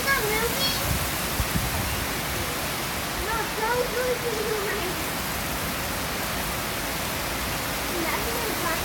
not moving? No, don't move to the right. That's my part.